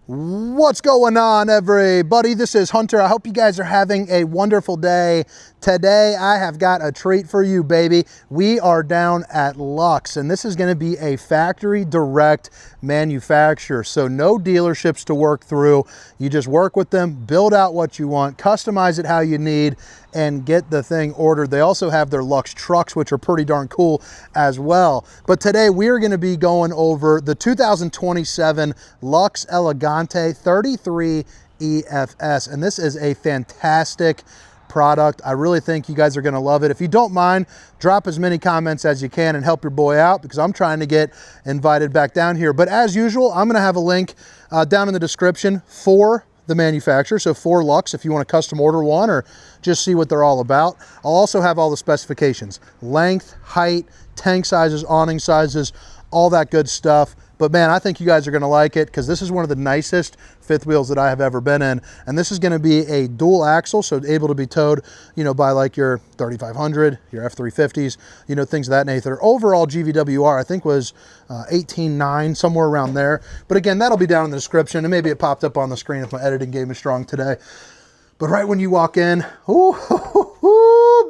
What's going on, everybody? This is Hunter. I hope you guys are having a wonderful day. Today, I have got a treat for you, baby. We are down at Luxe, and this is going to be a factory direct manufacturer. So no dealerships to work through. You just work with them, build out what you want, customize it how you need, and get the thing ordered. They also have their Luxe trucks, which are pretty darn cool as well. But today, we are going to be going over the 2027 Luxe Elegante 33EFS, and this is a fantastic product. I really think you guys are going to love it. If you don't mind, drop as many comments as you can and help your boy out, because I'm trying to get invited back down here. But as usual, I'm going to have a link down in the description for the manufacturer, so for Luxe, if you want to custom order one or just see what they're all about. I'll also have all the specifications: length, height, tank sizes, awning sizes, all that good stuff. But man, I think you guys are going to like it, because this is one of the nicest fifth wheels that I have ever been in. And this is going to be a dual axle, so able to be towed, you know, by like your 3500, your F350s, you know, things of that nature. Overall GVWR, I think, was 18.9, somewhere around there. But again, that'll be down in the description, and maybe it popped up on the screen if my editing game is strong today. But right when you walk in, ooh,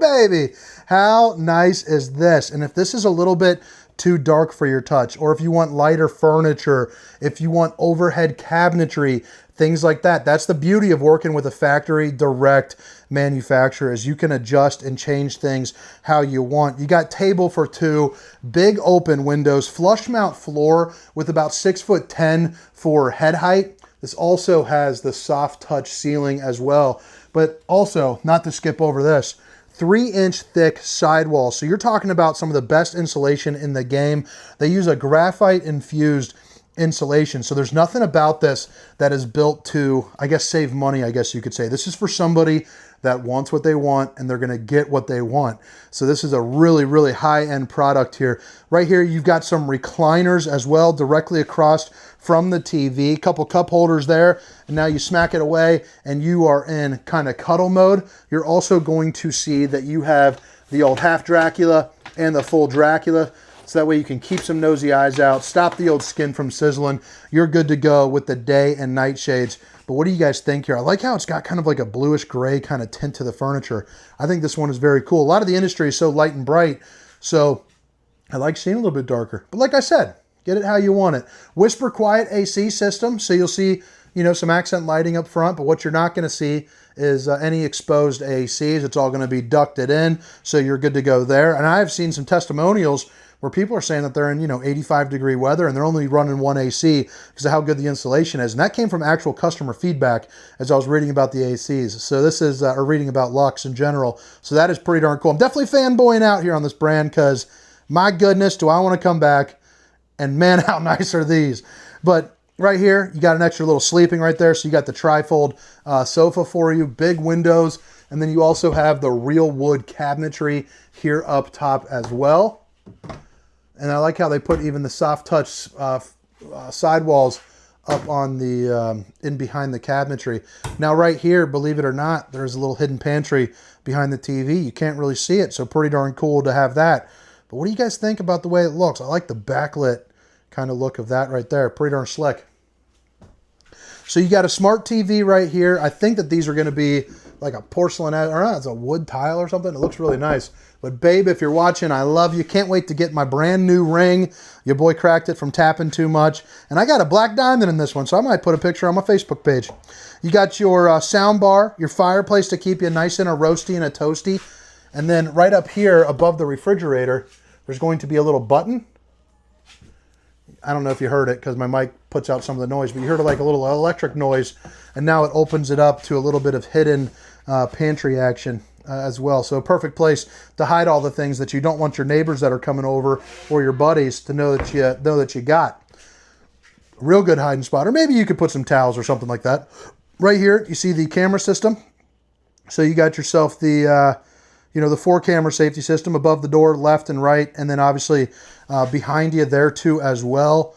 baby, how nice is this? And if this is a little bit too dark for your touch, or if you want lighter furniture, if you want overhead cabinetry, things like that. That's the beauty of working with a factory direct manufacturer, is you can adjust and change things how you want. You got table for two, big open windows, flush mount floor with about 6'10" for head height. This also has the soft touch ceiling as well, but also, not to skip over this, 3-inch thick sidewall. So you're talking about some of the best insulation in the game. They use a graphite infused insulation. So there's nothing about this that is built to, I guess, save money, I guess you could say. This is for somebody that wants what they want, and they're going to get what they want. So this is a really, really high-end product here. Right here, you've got some recliners as well, directly across from the TV. A couple cup holders there, and now you smack it away, and you are in kind of cuddle mode. You're also going to see that you have the old half Dracula and the full Dracula, so that way you can keep some nosy eyes out, stop the old skin from sizzling. You're good to go with the day and night shades. But what do you guys think here? I like how it's got kind of like a bluish gray kind of tint to the furniture. I think this one is very cool. A lot of the industry is so light and bright, so I like seeing a little bit darker. But like I said, get it how you want it. Whisper quiet AC system, so you'll see, you know, some accent lighting up front, but what you're not going to see is any exposed ACs. It's all going to be ducted in, so you're good to go there. And I've seen some testimonials where people are saying that they're in, you know, 85-degree weather and they're only running one AC because of how good the insulation is. And that came from actual customer feedback as I was reading about the ACs. So this is, or reading about Luxe in general. So that is pretty darn cool. I'm definitely fanboying out here on this brand, because my goodness, do I want to come back, and man, how nice are these. But right here, you got an extra little sleeping right there. So you got the trifold sofa for you, big windows. And then you also have the real wood cabinetry here up top as well. And I like how they put even the soft touch sidewalls up on the, in behind the cabinetry. Now right here, believe it or not, there's a little hidden pantry behind the TV. You can't really see it, so pretty darn cool to have that. But what do you guys think about the way it looks? I like the backlit kind of look of that right there. Pretty darn slick. So you got a smart TV right here. I think that these are going to be like a porcelain, or not, it's a wood tile or something. It looks really nice. But babe, if you're watching, I love you. Can't wait to get my brand new ring. Your boy cracked it from tapping too much. And I got a black diamond in this one, so I might put a picture on my Facebook page. You got your sound bar, your fireplace to keep you nice and a roasty and a toasty. And then right up here above the refrigerator, there's going to be a little button. I don't know if you heard it because my mic puts out some of the noise, but you heard like a little electric noise, and now it opens it up to a little bit of hidden pantry action as well. So a perfect place to hide all the things that you don't want your neighbors that are coming over or your buddies to know that you got. A real good hiding spot. Or maybe you could put some towels or something like that. Right here, you see the camera system. So you got yourself the you know, the 4-camera safety system above the door, left and right, and then obviously behind you there too as well.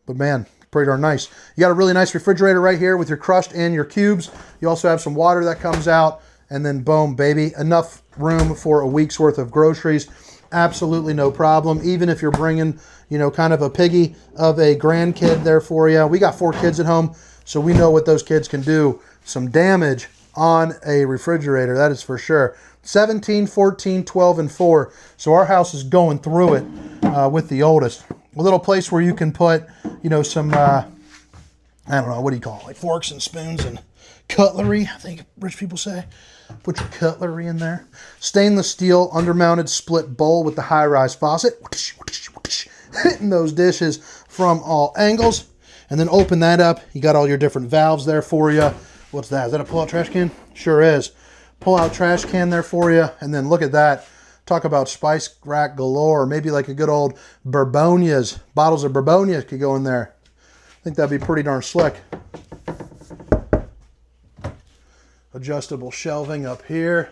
But man, pretty darn nice. You got a really nice refrigerator right here with your crust and your cubes. You also have some water that comes out, and then boom, baby, enough room for a week's worth of groceries. absolutely no problem. Even if you're bringing, you know, kind of a piggy of a grandkid there for you. We got 4 kids at home, so we know what those kids can do. Some damage on a refrigerator, that is for sure. 17, 14, 12, and 4. So our house is going through it with the oldest. A little place where you can put, you know, some, I don't know, what do you call it? Like forks and spoons and cutlery, I think rich people say. Put your cutlery in there. Stainless steel undermounted split bowl with the high-rise faucet. Hitting those dishes from all angles. And then open that up. You got all your different valves there for you. What's that? Is that a pull-out trash can? Sure is. Pull-out trash can there for you. And then look at that. Talk about spice rack galore. Maybe like a good old Bourbonias. Bottles of Bourbonias could go in there. I think that'd be pretty darn slick. Adjustable shelving up here.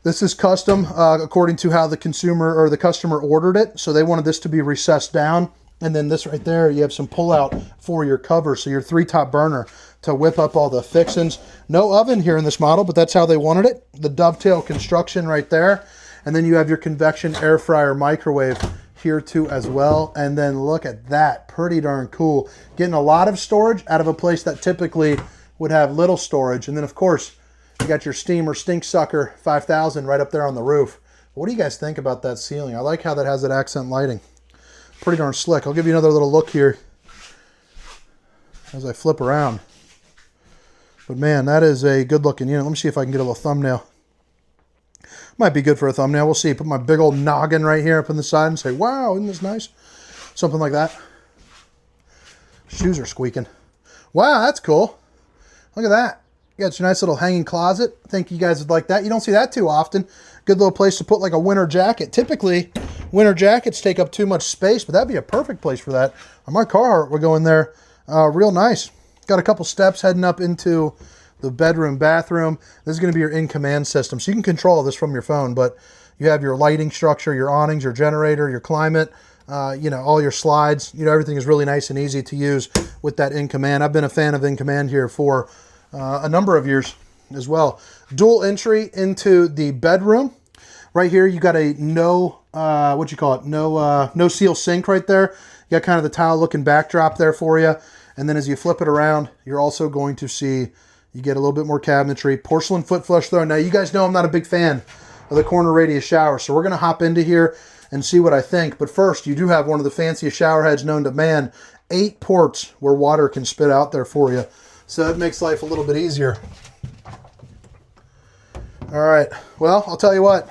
This is custom according to how the consumer or the customer ordered it. So they wanted this to be recessed down. And then this right there, you have some pull out for your cover. So your 3-top burner to whip up all the fixings. No oven here in this model, but that's how they wanted it. The dovetail construction right there. And then you have your convection air fryer microwave here too as well. And then look at that, pretty darn cool. Getting a lot of storage out of a place that typically would have little storage. And then of course, you got your steamer stink sucker 5000 right up there on the roof. What do you guys think about that ceiling? I like how that has that accent lighting. Pretty darn slick. I'll give you another little look here as I flip around. But man, that is a good looking unit. Let me see if I can get a little thumbnail. Might be good for a thumbnail. We'll see. Put my big old noggin right here up on the side and say, wow, isn't this nice? Something like that. Shoes are squeaking. Wow, that's cool. Look at that. You got your nice little hanging closet. I think you guys would like that. You don't see that too often. Good little place to put like a winter jacket. Typically, winter jackets take up too much space, but that'd be a perfect place for that. On my Carhartt would go in there real nice. Got a couple steps heading up into the bedroom, bathroom. This is going to be your in-command system. So you can control this from your phone, but you have your lighting structure, your awnings, your generator, your climate, you know, all your slides. You know, everything is really nice and easy to use with that in-command. I've been a fan of in-command here for a number of years as well. Dual entry into the bedroom. Right here, you got a no seal sink right there. You got kind of the tile looking backdrop there for you. And then as you flip it around, you're also going to see, you get a little bit more cabinetry. Porcelain foot flush there. Now, you guys know I'm not a big fan of the corner radius shower, so we're going to hop into here and see what I think. But first, you do have one of the fanciest shower heads known to man. 8 ports where water can spit out there for you. So that makes life a little bit easier. All right, well, I'll tell you what.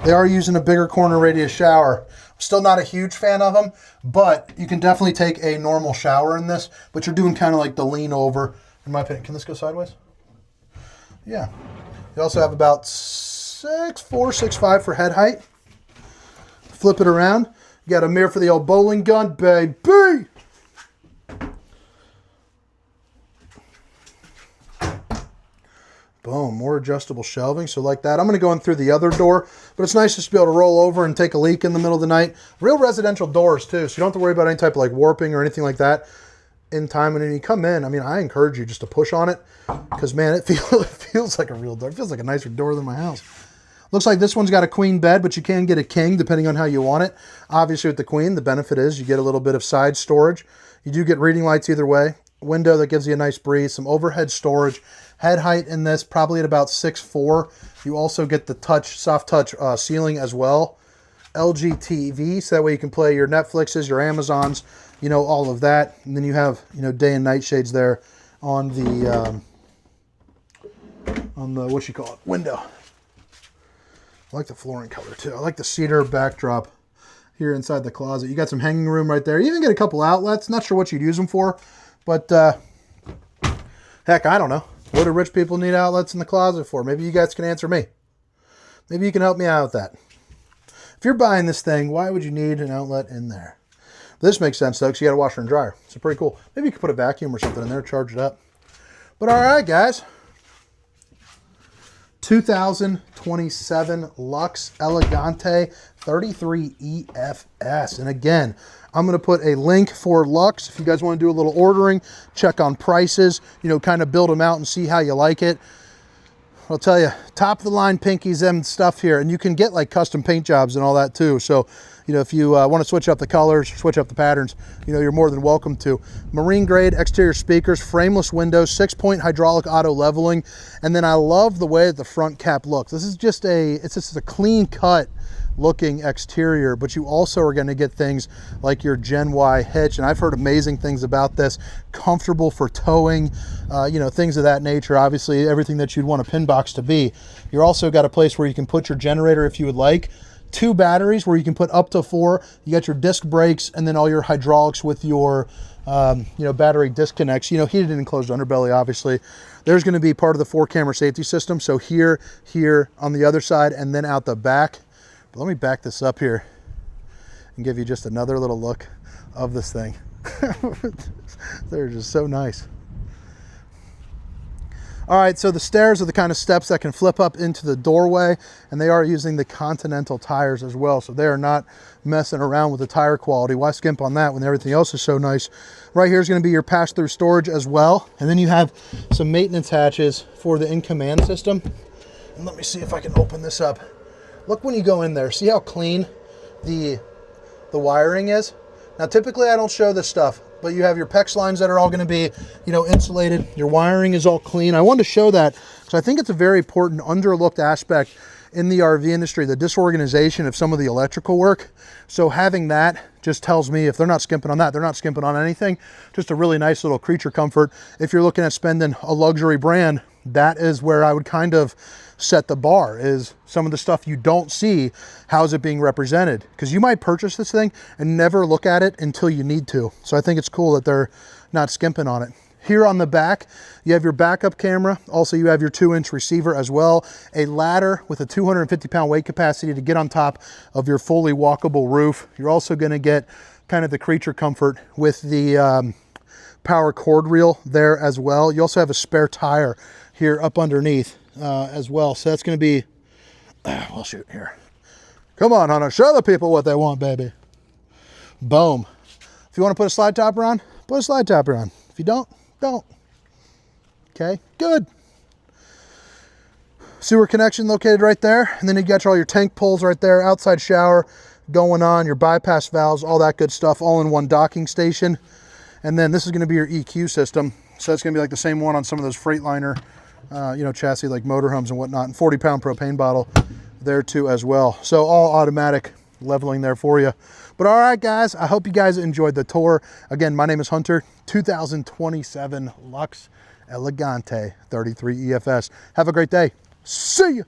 They are using a bigger corner radius shower. I'm still not a huge fan of them, but you can definitely take a normal shower in this, but you're doing kind of like the lean over, in my opinion. Can this go sideways? Yeah. You also have about 6'4", 6'5" for head height. Flip it around. You got a mirror for the old bowling gun, baby! Boom, more adjustable shelving. So like that. I'm going to go in through the other door, but it's nice just to be able to roll over and take a leak in the middle of the night. Real residential doors too, so you don't have to worry about any type of like warping or anything like that in time. And when you come in, I mean, I encourage you just to push on it because, man, it feels like a real door. It feels like a nicer door than my house. Looks like this one's got a queen bed, but you can get a king depending on how you want it. Obviously with the queen, the benefit is you get a little bit of side storage. You do get reading lights either way. Window that gives you a nice breeze, some overhead storage. Head height in this probably at about 6'4". You also get the touch, soft touch ceiling as well. LG TV, so that way you can play your Netflixes, your Amazons, you know, all of that. And then you have, you know, day and night shades there on the what you call it, window. I like the flooring color too. I like the cedar backdrop here inside the closet. You got some hanging room right there. You even get a couple outlets. Not sure what you'd use them for, but heck, I don't know. What do rich people need outlets in the closet for? Maybe you guys can answer me. Maybe you can help me out with that. If you're buying this thing, why would you need an outlet in there? This makes sense though, because you got a washer and dryer. So pretty cool. Maybe you could put a vacuum or something in there, charge it up. But all right, guys. 2027 Luxe Elegante 33EFS. And again, I'm going to put a link for Luxe if you guys want to do a little ordering, check on prices, you know, kind of build them out and see how you like it. I'll tell you, top of the line pinkies and stuff here, and you can get like custom paint jobs and all that too. So, you know, if you want to switch up the colors, switch up the patterns, you know, you're more than welcome to. Marine grade exterior speakers, frameless windows, 6-point hydraulic auto leveling, and then I love the way that the front cap looks. This is just it's just a clean cut looking exterior, but you also are going to get things like your Gen Y hitch, and I've heard amazing things about this. Comfortable for towing, you know, things of that nature. Obviously everything that you'd want a pin box to be. You're also got a place where you can put your generator if you would like. 2 batteries where you can put up to 4. You got your disc brakes, and then all your hydraulics with your you know, battery disconnects, you know, heated and enclosed underbelly. Obviously there's going to be part of the 4-camera safety system, so here on the other side, and then out the back. But let me back this up here and give you just another little look of this thing. They're just so nice. All right, so the stairs are the kind of steps that can flip up into the doorway, and they are using the Continental tires as well, so they are not messing around with the tire quality. Why skimp on that when everything else is so nice? Right here is going to be your pass-through storage as well, and then you have some maintenance hatches for the in-command system. And let me see if I can open this up. Look when you go in there, see how clean the wiring is? Now typically I don't show this stuff, but you have your PEX lines that are all going to be, you know, insulated. Your wiring is all clean. I wanted to show that because I think it's a very important underlooked aspect in the RV industry, the disorganization of some of the electrical work. So having that just tells me if they're not skimping on that, they're not skimping on anything. Just a really nice little creature comfort. If you're looking at spending a luxury brand, that is where I would kind of set the bar, is some of the stuff you don't see, how is it being represented? Because you might purchase this thing and never look at it until you need to. So I think it's cool that they're not skimping on it. Here on the back, you have your backup camera. Also, you have your 2-inch receiver as well. A ladder with a 250-pound weight capacity to get on top of your fully walkable roof. You're also going to get kind of the creature comfort with the power cord reel there as well. You also have a spare tire here up underneath as well. So that's going to be, well, shoot here. Come on, Hunter, show the people what they want, baby. Boom. If you want to put a slide topper on, put a slide topper on. If you don't, don't. Okay, good. Sewer connection located right there. And then you got all your tank pulls right there, outside shower going on, your bypass valves, all that good stuff, all in one docking station. And then this is going to be your EQ system. So it's going to be like the same one on some of those Freightliner you know, chassis like motorhomes and whatnot, and 40-pound propane bottle there too as well. So all automatic leveling there for you. But all right, guys, I hope you guys enjoyed the tour. Again, my name is Hunter. 2027 Luxe Elegante 33EFS. Have a great day. See you.